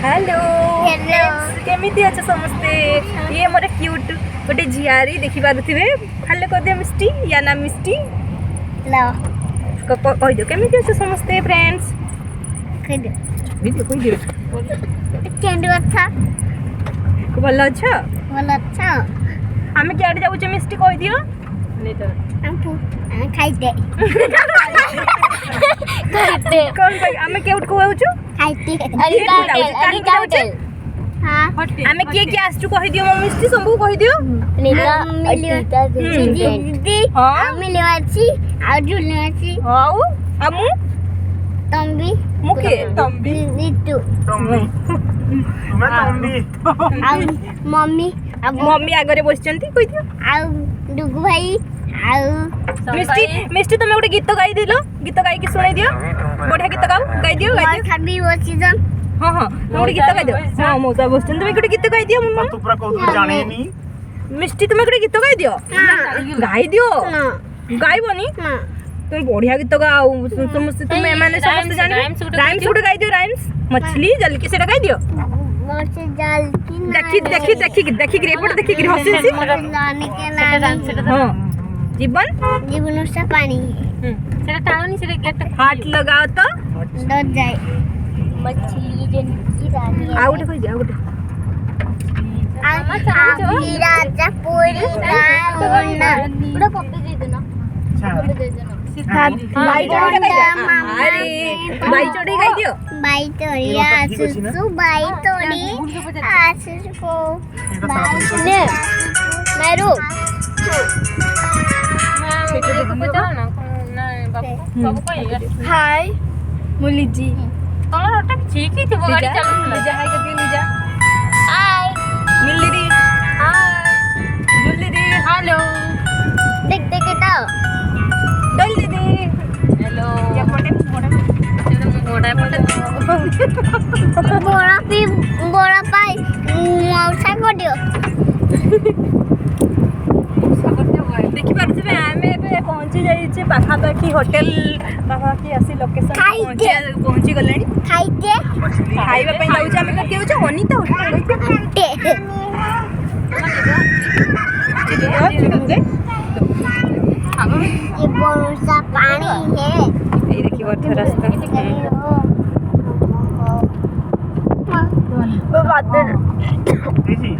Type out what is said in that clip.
hello hello केमिति अच्छा समस्ते ये मोर क्यूट गोटे झियारी देखि पारुथिबे हेलो कर दे मिष्टी या ना मिष्टी लो कह दियो केमिति अच्छा समस्ते फ्रेंड्स कह दियो केंदु अच्छा भल अच्छा भल अच्छा आमे क्याडे जाउचे मिष्टी कह दियो हमपु खाइते खाइते कौन भाई आमे केउट को होउछु खाइते अरे गाउटे हां आमे के आसचु कह दियो मो मिष्टी संभू कह दियो नीला अटीता दीदी हां मिलवाची आ जुलवाची हाउ आमु तंबी मुके तंबी नीतू तुम्हें तंबी आ मम्मी मम्मी आगरे बसचंती कह दियो आ डुगु भाई आ मिष्टी तुम गोटे गीत गाई दिलो गीत गाई की सुनाई दियो बढ़िया गीत गाई दियो खाबी वो सीजन हाँ हाँ तुम गोटे गीत गाई दियो हाँ मौसा बसचन तुम गोटे गीत गाई दियो मम्मा तू पूरा कहू जाने नी मिष्टी तुम गोटे गीत गाई दियो गाई दियो ना गाइबनी ना तुम बढ़िया गीत गाओ तुम माने समस्त जान राइम्स गुड गाई दियो राइम्स मछली जल के सेटा गाई दियो मोचे जाल की देखी रिपोर्ट देखी हसी हसी लाने के नानी हां जीवन जीवन से पानी सेटा टाळोनी सेटा गेट हाथ लगाओ तो डर जाए मछली जन की रानी आउट कोई दिया आउट आखी राजा पूरी गाउना उड़ा पप्पी दे देना पप्पी दे देना बाई चढ़ी अरे बाई चढ़ी गाई दियो बाई तोड़ी आसुसु बाई तोड़ी आसुसु को बाई ने मेरू सेटा देखो पचारो ना ना बाबू बाबू कहि हाय मुलीजी तोला हटा ठीक ही थी गाड़ी चलू लीजा हाय कर दियो लीजा हाय मिल्ली दी हाय मुल्ली दी हेलो देख देख बेटा डल दीदी हेलो या पटे सेटा मोड़ा पटे बोरा पाई मौसा को दियो देखि पारथिबे आमे एबे पहुंची जाईचे पाखापाखी होटल पाखापाखी आसी लोकेशन पहुंची गलेनी खाइते खाइबा पे जाउचे आमे कति होचे अनिता होटल टे ये बोरा पानी है ये देखि वर्थ रास्ता वो बात जी